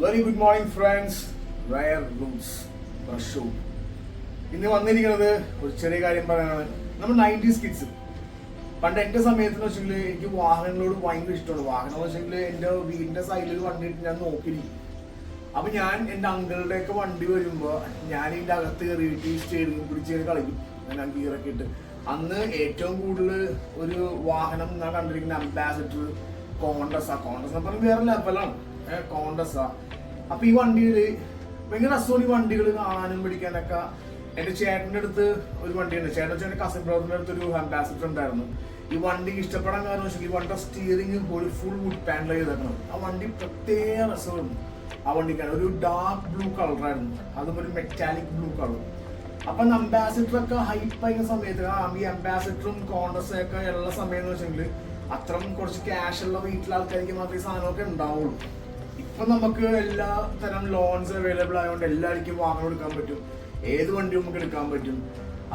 Very good morning friends. Rare Roots show. ഇന്ന് വന്നിരിക്കുന്നത് ഒരു ചെറിയ കാര്യം പറയാനാണ്. നമ്മൾ 90s കിഡ്സ്. പണ്ട് എൻ്റെ സമയത്ത് വെച്ചെങ്കിൽ എനിക്ക് വാഹനങ്ങളോട് ഭയങ്കര ഇഷ്ടമാണ്. വാഹനം എന്ന് വെച്ചെങ്കിൽ എൻ്റെ വീടിൻ്റെ സൈഡിൽ വണ്ടി ഇട്ട് ഞാൻ നോക്കിയിരിക്കും. അപ്പൊ ഞാൻ എൻ്റെ അങ്കിളുടെ ഒക്കെ വണ്ടി വരുമ്പോൾ ഞാൻ ഇതിൻ്റെ അകത്ത് കയറിയിട്ട് ഈ സ്റ്റേഡിയം പിടിച്ച് കളിക്കും. ഞാൻ ഗിയറൊക്കെ ഇട്ട്. അന്ന് ഏറ്റവും കൂടുതൽ ഒരു വാഹനം ഞാൻ കണ്ടിരിക്കുന്ന അംബാസിഡർ, കോണ്ടസാ. കോണ്ടസ് എന്ന് പറഞ്ഞാൽ വേറെ ലെവലാണ്. കോണ്ടസാ. അപ്പൊ ഈ വണ്ടിയില് ഭയങ്കര രസമാണ്. ഈ വണ്ടികൾ കാണാനും പിടിക്കാനൊക്കെ. എന്റെ ചേട്ടന്റെ അടുത്ത് ഒരു വണ്ടിയുണ്ട്. ചേട്ടൻ കസിൻ ബ്രദറിന്റെ അടുത്ത് ഒരു അംബാസിഡർ ഉണ്ടായിരുന്നു. ഈ വണ്ടി ഇഷ്ടപ്പെടാൻ കാരണം വെച്ചാൽ ഈ വണ്ടിയുടെ സ്റ്റിയറിംഗ് ഒരു ഫുൾ വുഡ് പാനൽ ചെയ്തേക്കണം. ആ വണ്ടി പ്രത്യേക രസമായിരുന്നു. ആ വണ്ടിക്കാണ് ഒരു ഡാർക്ക് ബ്ലൂ കളറായിരുന്നു. അതും ഒരു മെറ്റാലിക് ബ്ലൂ കളർ. അപ്പൊ അംബാസിഡർ ഒക്കെ ഹൈപ്പ് ആയിരുന്ന സമയത്ത് ഈ അംബാസിഡറും കോണ്ടസൊക്കെ ഉള്ള സമയം എന്ന് വെച്ചെങ്കിൽ അത്രയും കുറച്ച് ക്യാഷ് ഉള്ള വീട്ടിലെ ആൾക്കാർക്ക് മാത്രമേ ഈ സാധനമൊക്കെ ഉണ്ടാവുള്ളൂ. ഇപ്പൊ നമുക്ക് എല്ലാ തരം ലോൺസ് അവൈലബിൾ ആയതുകൊണ്ട് എല്ലാവർക്കും വാഹനം എടുക്കാൻ പറ്റും. ഏത് വണ്ടിയും നമുക്ക് എടുക്കാൻ പറ്റും.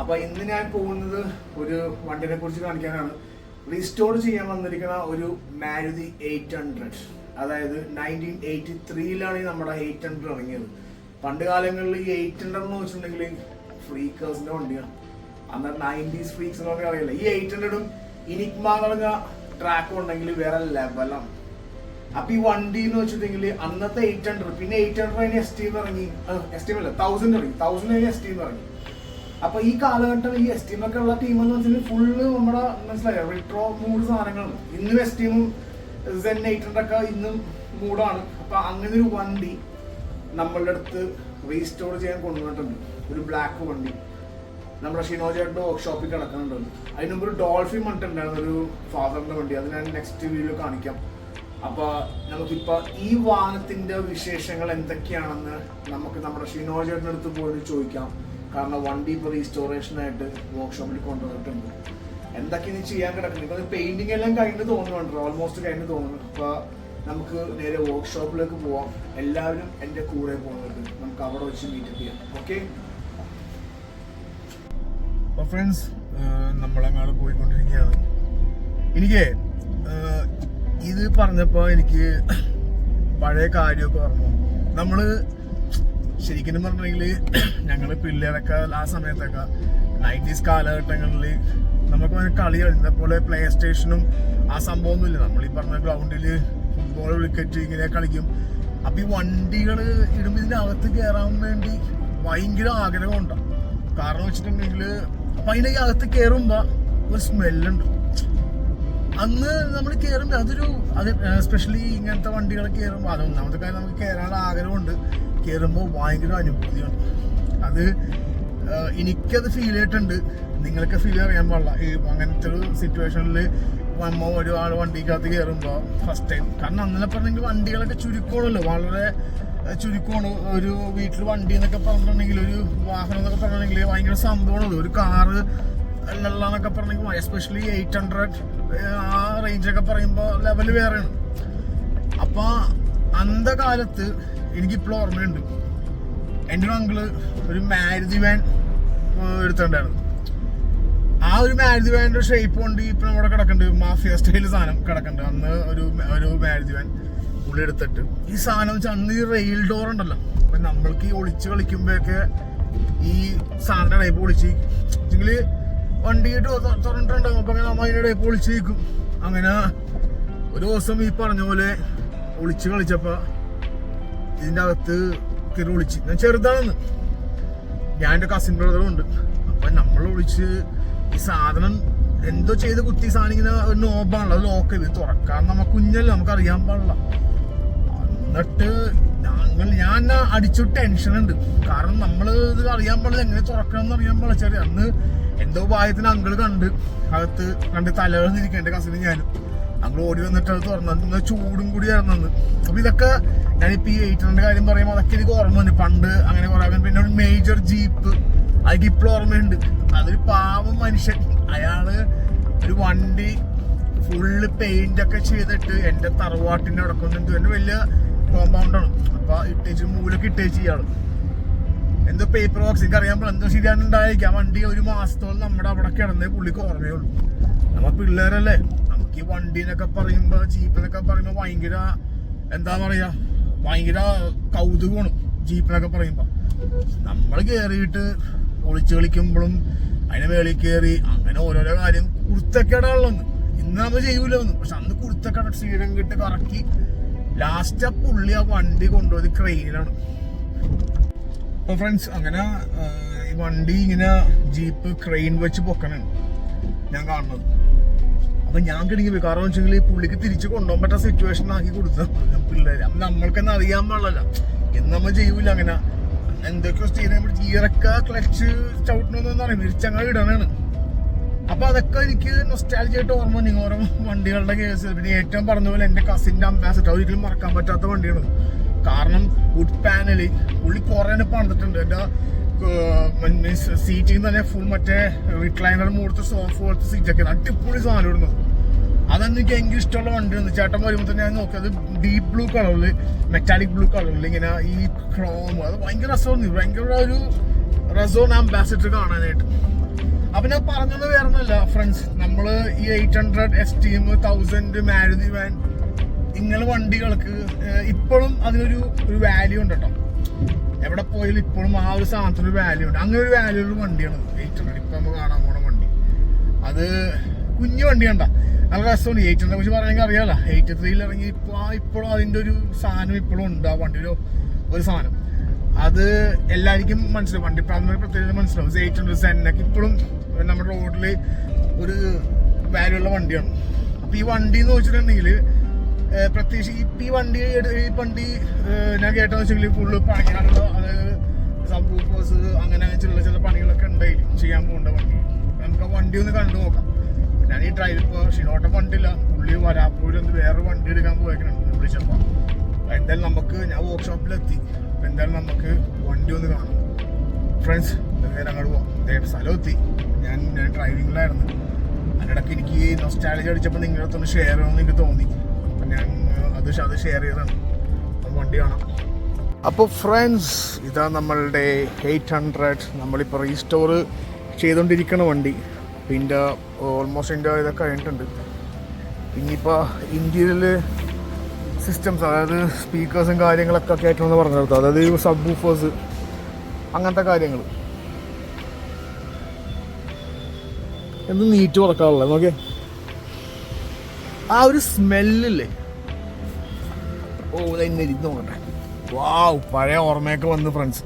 അപ്പൊ ഇന്ന് ഞാൻ പോകുന്നത് ഒരു വണ്ടിനെ കുറിച്ച് കാണിക്കാനാണ്. റീസ്റ്റോർ ചെയ്യാൻ വന്നിരിക്കുന്ന ഒരു മാരുതി 800. അതായത് 1983 നമ്മുടെ 800 ഇറങ്ങിയത്. പണ്ട് കാലങ്ങളിൽ ഈ 800 എന്ന് വെച്ചിട്ടുണ്ടെങ്കിൽ ഫ്രീക്കേഴ്സിന്റെ വണ്ടിയാണ്. അന്ന് 90s ഫ്രീക്സ് എന്നൊക്കെ അറിയില്ല. ഈ 800ഉം ഇനിക്മാ ട്രാക്കും ഉണ്ടെങ്കിൽ വേറെ ലെവലാണ്. അപ്പൊ ഈ വണ്ടി എന്ന് വെച്ചിട്ടുണ്ടെങ്കിൽ അന്നത്തെ 800, പിന്നെ 800 അതിന് ST ഇറങ്ങി. ST അല്ല, 1000 ഇറങ്ങി. 1000 അതിന് ST ഇറങ്ങി. അപ്പൊ ഈ കാലഘട്ടം ഈ ST ഒക്കെ ഉള്ള ടീം എന്ന് വെച്ചാൽ ഫുള്ള് നമ്മുടെ മനസ്സിലായോ റിട്രോ മൂഡ് സാധനങ്ങളാണ്. ഇന്നും STയും Zen 800 ഒക്കെ ഇന്നും മൂഡാണ്. അപ്പൊ അങ്ങനെ ഒരു വണ്ടി നമ്മളുടെ അടുത്ത് റീസ്റ്റോർ ചെയ്യാൻ കൊണ്ടുവന്നിട്ടുണ്ട്. ഒരു ബ്ലാക്ക് വണ്ടി നമ്മുടെ ഷിനോജയുടെ വർക്ക്ഷോപ്പിൽ കിടക്കുന്നുണ്ട്. അതിന് മുമ്പ് ഒരു ഡോൾഫിൻ മട്ടുണ്ടായിരുന്നു, ഒരു ഫാദറിന്റെ വണ്ടി. അത് ഞാൻ നെക്സ്റ്റ് വീഡിയോയിൽ കാണിക്കാം. അപ്പൊ നമുക്കിപ്പോ ഈ വാഹനത്തിന്റെ വിശേഷങ്ങൾ എന്തൊക്കെയാണെന്ന് നമുക്ക് നമ്മുടെ ഷിനോജയുടെ അടുത്ത് പോയി ചോദിക്കാം. കാരണം വണ്ടി ഇപ്പൊ റീസ്റ്റോറേഷനായിട്ട് വർക്ക്ഷോപ്പിൽ കൊണ്ടുവന്നിട്ടുണ്ട്. എന്തൊക്കെ ഇനി ചെയ്യാൻ കിടക്കുന്നത്. ഇപ്പൊ പെയിന്റിംഗ് എല്ലാം കഴിഞ്ഞ് തോന്നുന്നുണ്ട്, ഓൾമോസ്റ്റ് കഴിഞ്ഞ് തോന്നുന്നു. അപ്പൊ നമുക്ക് നേരെ വർക്ക്ഷോപ്പിലേക്ക് പോവാം. എല്ലാവരും എൻ്റെ കൂടെ പോകുന്നുണ്ട്. നമുക്ക് അവിടെ വെച്ച് മീറ്റ് ചെയ്യാം. ഓക്കെ ഫ്രണ്ട്സ്, നമ്മളങ്ങാട് പോയിക്കൊണ്ടിരിക്കുകയാണ്. എനിക്ക് ഇത് പറഞ്ഞപ്പോൾ എനിക്ക് പഴയ കാര്യമൊക്കെ പറഞ്ഞു. നമ്മള് ശരിക്കും പറഞ്ഞെങ്കിൽ ഞങ്ങൾ പിള്ളേരൊക്കെ ആ സമയത്തൊക്കെ 90s കാലഘട്ടങ്ങളിൽ നമുക്ക് കളി കളിക്കുന്ന പോലെ പ്ലേ സ്റ്റേഷനും ആ സംഭവമൊന്നുമില്ല. നമ്മൾ ഈ പറഞ്ഞ ഗ്രൗണ്ടിൽ ഫുട്ബോൾ, ക്രിക്കറ്റ് ഇങ്ങനെ കളിക്കും. അപ്പൊ ഈ വണ്ടികൾ ഇടുമ്പോൾ ഇതിൻ്റെ അകത്ത് കയറാൻ വേണ്ടി ഭയങ്കര ആഗ്രഹമുണ്ടാവും. കാരണം വെച്ചിട്ടുണ്ടെങ്കിൽ അപ്പൊ അതിൻ്റെ അകത്ത് കയറുമ്പോ ഒരു സ്മെല്ലുണ്ട്. അന്ന് നമ്മൾ കയറുമ്പോൾ അത് എസ്പെഷ്യലി ഇങ്ങനത്തെ വണ്ടികൾ കയറുമ്പോൾ അത് ഒന്നാമത്തെ കാര്യം നമുക്ക് കയറാനുള്ള ആഗ്രഹമുണ്ട്. കയറുമ്പോൾ ഭയങ്കര അനുഭൂതിയാണ്. അത് എനിക്കത് ഫീൽ ചെയ്തിട്ടുണ്ട്. നിങ്ങൾക്ക് ഫീൽ അറിയാൻ പാടില്ല. ഈ അങ്ങനത്തെ ഒരു സിറ്റുവേഷനിൽ ഒരാൾ വണ്ടിക്കകത്ത് കയറുമ്പോൾ ഫസ്റ്റ് ടൈം. കാരണം അന്നലെ പറഞ്ഞെങ്കിൽ വണ്ടികളൊക്കെ ചുരുക്കമാണല്ലോ, വളരെ ചുരുക്കമാണ്. ഒരു വീട്ടിൽ വണ്ടി എന്നൊക്കെ പറഞ്ഞിട്ടുണ്ടെങ്കിൽ, ഒരു വാഹനം എന്നൊക്കെ പറഞ്ഞിട്ടുണ്ടെങ്കിൽ ഭയങ്കര സംഭവമാണല്ലോ. ഒരു കാറ് എന്നൊക്കെ പറഞ്ഞെങ്കിൽ എസ്പെഷ്യലി 800 ആ റേഞ്ചൊക്കെ പറയുമ്പോൾ ലെവല് വേറെയാണ്. അപ്പൊ അന്ത കാലത്ത് എനിക്കിപ്പോഴും ഓർമ്മയുണ്ട്, എൻ്റെ ഒരു അങ്കിള് ഒരു മാരുതി വാൻ എടുത്തിട്ടുണ്ടായിരുന്നു. ആ ഒരു മാരുതി വാനിന്റെ ഷേപ്പ് കൊണ്ട് ഇപ്പൊ നമ്മുടെ കിടക്കുന്നുണ്ട്, മാഫിയ സ്റ്റൈല് സാധനം കിടക്കുന്നുണ്ട്. അന്ന് ഒരു മാരുതി വാൻ പുള്ളി എടുത്തിട്ട് ഈ സാധനം വെച്ചാൽ അന്ന് ഈ റെയിൽ ഡോർ ഉണ്ടല്ലോ. അപ്പൊ നമ്മൾക്ക് ഈ ഒളിച്ച് കളിക്കുമ്പോഴൊക്കെ ഈ സാധനം ടൈപ്പ് ഒളിച്ച് വണ്ടിയിട്ട് തുറന്നിട്ടുണ്ടാകും. അപ്പൊ അങ്ങനെ നമ്മ അതിന്റെ ടൈപ്പ് ഒളിച്ച് നിൽക്കും. അങ്ങനെ ഒരു ദിവസം ഈ പറഞ്ഞ പോലെ ഒളിച്ച് കളിച്ചപ്പോ ഇതിന്റെ അകത്ത് കയറി ഒളിച്ച്. ഞാൻ ചെറുതാണെന്ന്, ഞാൻ എൻ്റെ കസിൻ ബ്രദറും ഉണ്ട്. അപ്പൊ നമ്മൾ ഒളിച്ച് ഈ സാധനം എന്തോ ചെയ്ത് കുത്തി സാധനം ഇങ്ങനെ ഒരു നോബാണല്ലോ, അത് ലോക്ക് ചെയ്ത് തുറക്കാൻ നമുക്ക് കുഞ്ഞല്ലോ, നമുക്ക് അറിയാൻ പാടില്ല. എന്നിട്ട് ഞാൻ അടിച്ചു ടെൻഷൻ ഉണ്ട്. കാരണം നമ്മൾ ഇത് അറിയാൻ പാടില്ല, എങ്ങനെ തുറക്കണം എന്ന് അറിയാൻ പാടില്ല. ചെറിയ അന്ന് എന്തോ ഭാഗ്യത്തിന് അങ്കിള് കണ്ട് തലവേർന്നിരിക്കും എൻ്റെ കസിനും ഞാനും. അങ്കിൾ ഓടി വന്നിട്ട് അത് തുറന്നു. ചൂടും കൂടി ആയിരുന്നു. അപ്പൊ ഇതൊക്കെ ഞാനിപ്പോ ഈ 800 കാര്യം പറയുമ്പോൾ അതൊക്കെ എനിക്ക് ഓർമ്മ വന്നു. പണ്ട് അങ്ങനെ കുറെ. പിന്നെ ഒരു മേജർ ജീപ്പ്, അതൊക്കെ ഇപ്പോഴും ഓർമ്മയുണ്ട്. അതൊരു പാവം മനുഷ്യൻ. അയാള് ഒരു വണ്ടി ഫുള്ള് പെയിന്റ് ഒക്കെ ചെയ്തിട്ട് എൻ്റെ തറവാട്ടിന്റെ അടക്കം എന്റെ വലിയ കോമ്പൗണ്ടാണ്. അപ്പൊ മൂലൊക്കെ ഇട്ടേച്ച് ഇയാള് എന്തോ പേപ്പർ ബോക്സ്, എനിക്ക് അറിയാൻ പാടില്ല, എന്തോ ശരിയാണുണ്ടായിരിക്കും. ആ വണ്ടി ഒരു മാസത്തോളം നമ്മുടെ അവിടെ കിടന്നേ പുള്ളിക്ക് ഓർമ്മയുള്ളൂ. നമ്മ പിള്ളേരല്ലേ, നമുക്ക് ഈ വണ്ടി എന്നൊക്കെ പറയുമ്പോ, ജീപ്പ് എന്നൊക്കെ പറയുമ്പോ ഭയങ്കര എന്താ പറയാ, ഭയങ്കര കൗതുകമാണ് ജീപ്പിനൊക്കെ പറയുമ്പോൾ. നമ്മൾ കയറിയിട്ട് ഒളിച്ചു കളിക്കുമ്പോഴും അതിനെ മേളിൽ കയറി അങ്ങനെ ഓരോരോ കാര്യം കുരുത്തക്കേടാണുള്ളതെന്ന്. ഇന്ന് നമ്മൾ ചെയ്യൂലെന്ന്, പക്ഷെ അന്ന് കുരുത്തക്കേട ക്ഷീണം കിട്ട് കറക്കി ലാസ്റ്റ് ആ പുള്ളി ആ വണ്ടി കൊണ്ടുപോയത് ക്രെയിനിലാണ്. അപ്പോൾ ഫ്രണ്ട്സ് അങ്ങനെ ഈ വണ്ടി ഇങ്ങനെ ജീപ്പ് ക്രെയിൻ വെച്ച് പൊക്കണാണ് ഞാൻ കാണുന്നത്. അപ്പൊ ഞാൻ കിടങ്ങി പോയി. കാരണം വെച്ചെങ്കിൽ ഈ പുള്ളിക്ക് തിരിച്ചു കൊണ്ടുപോകാൻ പറ്റാത്ത സിറ്റുവേഷൻ ആക്കി കൊടുത്ത പിള്ളേര്. അപ്പൊ നമ്മൾക്കെന്നെ അറിയാൻ പാടില്ല, എന്ന് നമ്മൾ ചെയ്യൂല. അങ്ങനെ എന്തൊക്കെയോ സ്റ്റീറിംഗ് പിടിച്ച് ഗിയറൊക്കെ ക്ലച്ച് ചവിട്ടണമെന്ന് അറിയാം, തിരിച്ചങ്ങനെ ഇടണാണ്. അപ്പൊ അതൊക്കെ എനിക്ക് നൊസ്റ്റാൾജിയ ആയിട്ട് ഓർമ്മ വന്നു ഓരോ വണ്ടികളുടെ കേസ്. പിന്നെ ഏറ്റവും പറഞ്ഞ പോലെ എന്റെ കസിന്റെ അംബാസിഡർ ഒരിക്കലും മറക്കാൻ പറ്റാത്ത വണ്ടിയാണ്. കാരണം വുഡ് പാനല് പുള്ളി കുറെ പണിതിട്ടുണ്ട്. എന്റെ സീറ്റിൽ തന്നെ ഫുൾ മറ്റേ റിക്ലൈനർ മൂടത്തെ സോഫ പോലത്തെ സീറ്റൊക്കെ അടിപൊളി സാധനം ഇടുന്നത്. അതെന്ന് എനിക്ക് ഭയങ്കര ഇഷ്ടമുള്ള വണ്ടിയാണ്. ചേട്ടൻ വരുമ്പോൾ തന്നെ ഞാൻ നോക്കിയത് ഡീപ് ബ്ലൂ കളറില്, മെറ്റാലിക് ബ്ലൂ കളറിൽ ഇങ്ങനെ ഈ ക്രോം, അത് ഭയങ്കര രസമാണ്. ഭയങ്കര ഒരു രസമാണ് അംബാസിഡർ കാണാനായിട്ട്. അപ്പൊ ഞാൻ പറഞ്ഞത് വേറെ ഒന്നുമല്ല ഫ്രണ്ട്സ്, നമ്മള് ഈ 800 STM 1000 മാരുതി വാൻ ഇങ്ങനെ വണ്ടികൾക്ക് ഇപ്പോഴും അതിനൊരു വാല്യൂ ഉണ്ട് കേട്ടോ. എവിടെ പോയാലും ഇപ്പോഴും ആ ഒരു സാധനത്തിന് ഒരു വാല്യൂ ഉണ്ട്. അങ്ങനെ ഒരു വാല്യൂ ഉള്ള വണ്ടിയാണ് 800. ഇപ്പൊ നമ്മൾ കാണാൻ പോണ വണ്ടി അത് കുഞ്ഞു വണ്ടി കണ്ട നല്ല രസമാണ്. 800 കുറിച്ച് പറയുകയാണെങ്കിൽ അറിയാലോ, 83 ഇറങ്ങി ഇപ്പോഴും അതിന്റെ ഒരു സാധനം ഇപ്പോഴും ഉണ്ട്. ആ വണ്ടിയുടെ ഒരു സാധനം അത് എല്ലാവർക്കും മനസ്സിലാവും. വണ്ടി പ്രാഥമിക പ്രത്യേകത മനസ്സിലാവും. 800 സെന്നൊക്കെ ഇപ്പോഴും നമ്മുടെ റോഡില് ഒരു വാല്യൂ ഉള്ള വണ്ടിയാണ്. അപ്പൊ ഈ വണ്ടി എന്ന് വെച്ചിട്ടുണ്ടെങ്കിൽ പ്രത്യേകിച്ച് ഈ വണ്ടി ഞാൻ കേട്ടെന്ന് വെച്ചെങ്കിൽ ഫുള്ള് പണിയാണല്ലോ. അതായത് സബ്വൂഫേഴ്സ് അങ്ങനെ ചില പണികളൊക്കെ ഉണ്ടായില്ല ചെയ്യാൻ പോകേണ്ട വണ്ടി. നമുക്ക് ആ വണ്ടി ഒന്ന് കണ്ടു നോക്കാം. ഞാൻ ഈ ഡ്രൈവ് ഇപ്പോൾ ഷിനോട്ടം വണ്ടിയില്ല, പുള്ളി വരാപ്പൂരിൽ വേറൊരു വണ്ടി എടുക്കാൻ പോയേക്കണം വിളിച്ചപ്പോൾ. എന്തായാലും നമുക്ക് ഞാൻ വർക്ക്ഷോപ്പിലെത്തി. അപ്പം എന്തായാലും നമുക്ക് വണ്ടി ഒന്ന് കാണാം ഫ്രണ്ട്സ്. നേരെ അങ്ങോട്ട് പോകാം. സ്ഥലം എത്തി. ഞാൻ ഡ്രൈവിങ്ങിലായിരുന്നു. അതിനിടയ്ക്ക് എനിക്ക് നൊസ്റ്റാൾജിയ അടിച്ചപ്പോൾ നിങ്ങളുടെ അടുത്തൊന്ന് ഷെയർ ചെയ്യണമെന്ന് എനിക്ക് തോന്നി. അപ്പം ഞാൻ അത് ഷെയർ ചെയ്തതാണ്. അപ്പം വണ്ടി കാണാം. അപ്പോൾ ഫ്രണ്ട്സ്, ഇതാ നമ്മളുടെ 800 നമ്മളിപ്പോൾ റീസ്റ്റോർ ചെയ്തുകൊണ്ടിരിക്കണ വണ്ടി. പിന്നെ ഓൾമോസ്റ്റ് എൻ്റെ ഇതൊക്കെ കഴിഞ്ഞിട്ടുണ്ട്. ഇനിയിപ്പോൾ ഇന്ത്യയിൽ സിസ്റ്റംസ്, അതായത് സ്പീക്കേഴ്സും കാര്യങ്ങളൊക്കെ കയറ്റണമെന്ന് പറഞ്ഞെടുത്തു. അതായത് സബ് വൂഫേഴ്സ് അങ്ങനത്തെ കാര്യങ്ങൾ എന്ത് നീറ്റ് തുറക്കാറുള്ളത് നോക്കിയേ. ആ ഒരു സ്മെല്ലില്ലേ, ഓ ഇന്ന് ഇരുന്ന് നോക്കട്ടെ. വാവ്, പഴയ ഓർമ്മയൊക്കെ വന്ന് ഫ്രണ്ട്സ്.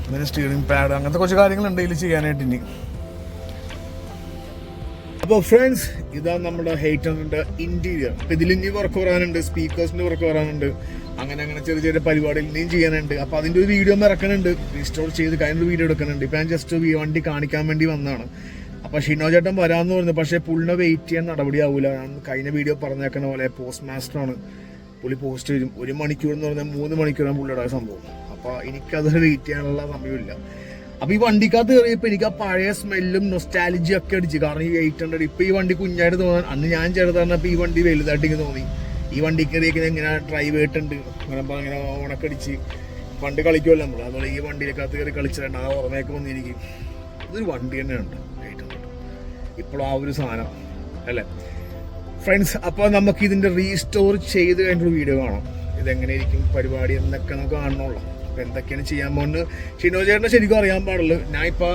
അങ്ങനെ സ്റ്റിയറിംഗ് പാഡ് അങ്ങനത്തെ കുറച്ച് കാര്യങ്ങളുണ്ട് ഇതിൽ ചെയ്യാനായിട്ട് ഇനി. അപ്പോൾ ഫ്രണ്ട്സ്, ഇതാ നമ്മുടെ 800 ഇന്റീരിയർ. അപ്പം ഇതിൽ ഇനി വർക്ക് വരാനുണ്ട്, സ്പീക്കേഴ്സിൻ്റെ വർക്ക് വരാനുണ്ട്, അങ്ങനെ ചെറിയ പരിപാടികൾ ഇനിയും ചെയ്യാനുണ്ട്. അപ്പോൾ അതിൻ്റെ ഒരു വീഡിയോ ഇറക്കാനുണ്ട്, റീസ്റ്റോർ ചെയ്ത് കഴിഞ്ഞൊരു വീഡിയോ എടുക്കാനുണ്ട്. ഇപ്പം ഞാൻ ജസ്റ്റ് വണ്ടി കാണിക്കാൻ വേണ്ടി വന്നതാണ്. അപ്പോൾ ഷിനോ ചേട്ടൻ വരാമെന്ന് പറഞ്ഞു, പക്ഷേ പുള്ളിനെ വെയിറ്റ് ചെയ്യാൻ നടപടിയാവില്ല. ഞാൻ കഴിഞ്ഞ വീഡിയോ പറഞ്ഞേക്കണ പോലെ പോസ്റ്റ് മാസ്റ്ററാണ്, പുള്ളി പോസ്റ്റ് വരും. 1 മണിക്കൂർ എന്ന് പറഞ്ഞാൽ 3 മണിക്കൂറാണ് പുള്ളിയുടെ സംഭവം. അപ്പോൾ എനിക്കത് വെയിറ്റ് ചെയ്യാനുള്ള സമയമില്ല. അപ്പോൾ ഈ വണ്ടിക്കകത്ത് കയറിയപ്പോൾ എനിക്ക് ആ പഴയ സ്മെല്ലും നൊസ്റ്റാലജി ഒക്കെ അടിച്ച്. കാരണം ഈ 800 ഇപ്പോൾ ഈ വണ്ടി കുഞ്ഞായിട്ട് തോന്നാൻ, അന്ന് ഞാൻ ചെറുതായിരുന്നപ്പോൾ ഈ വണ്ടി വലുതായിട്ട് ഇങ്ങനെ തോന്നി. ഈ വണ്ടി കയറിയൊക്കെ ഇങ്ങനെ ഡ്രൈവ് ചെയ്തിട്ടുണ്ട്, ഇങ്ങനെ ഓണക്കടിച്ച് പണ്ട് കളിക്കുമല്ലോ നമ്മൾ. അതുപോലെ ഈ വണ്ടിയിലേക്കകത്ത് കയറി കളിച്ചിട്ടുണ്ട്. ആ ഓർമ്മയൊക്കെ വന്നിരിക്കും. ഇതൊരു വണ്ടി തന്നെയുണ്ട് 800 ഇപ്പോഴും ആ ഒരു സാധനം അല്ലേ ഫ്രണ്ട്സ്. അപ്പോൾ നമുക്ക് ഇതിൻ്റെ റീസ്റ്റോർ ചെയ്ത് കഴിഞ്ഞൊരു വീഡിയോ കാണാം. ഇതെങ്ങനെ ഇരിക്കും പരിപാടി എന്നൊക്കെ നമുക്ക് കാണണമല്ലോ. അപ്പോൾ എന്തൊക്കെയാണ് ചെയ്യാൻ പോകുന്നത് ഷിനോ ചേട്ടനെ ശരിക്കും അറിയാൻ പാടുള്ളൂ. ഞാൻ ഇപ്പോൾ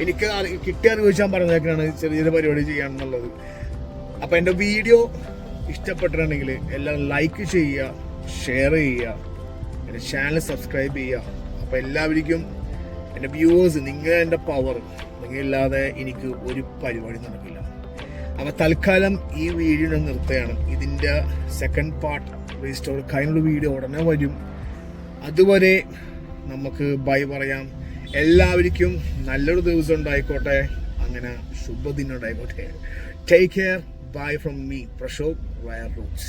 എനിക്ക് കിട്ടിയ അറിവ് വെച്ചാൽ പറഞ്ഞേക്കാണ് ചെറിയൊരു പരിപാടി ചെയ്യാമെന്നുള്ളത്. അപ്പോൾ എൻ്റെ വീഡിയോ ഇഷ്ടപ്പെട്ടിട്ടുണ്ടെങ്കിൽ എല്ലാവരും ലൈക്ക് ചെയ്യുക, ഷെയർ ചെയ്യുക, എൻ്റെ ചാനൽ സബ്സ്ക്രൈബ് ചെയ്യുക. അപ്പോൾ എല്ലാവർക്കും എൻ്റെ വ്യൂവേഴ്സ്, നിങ്ങൾ എൻ്റെ പവർ, നിങ്ങളില്ലാതെ എനിക്ക് ഒരു പരിപാടി നടക്കില്ല. അപ്പോൾ തൽക്കാലം ഈ വീഡിയോ ഞാൻ നിർത്തുകയാണ്. ഇതിൻ്റെ സെക്കൻഡ് പാർട്ട് റീസ്റ്റോർ കഴിഞ്ഞൊരു വീഡിയോ ഉടനെ വരും. അതുവരെ നമുക്ക് ബൈ പറയാം. എല്ലാവർക്കും നല്ലൊരു ദിവസം ഉണ്ടായിക്കോട്ടെ, അങ്ങനെ ശുഭദിനം ഉണ്ടായിക്കോട്ടെ. Take care. Bye from me, Prashok, Wire Roots.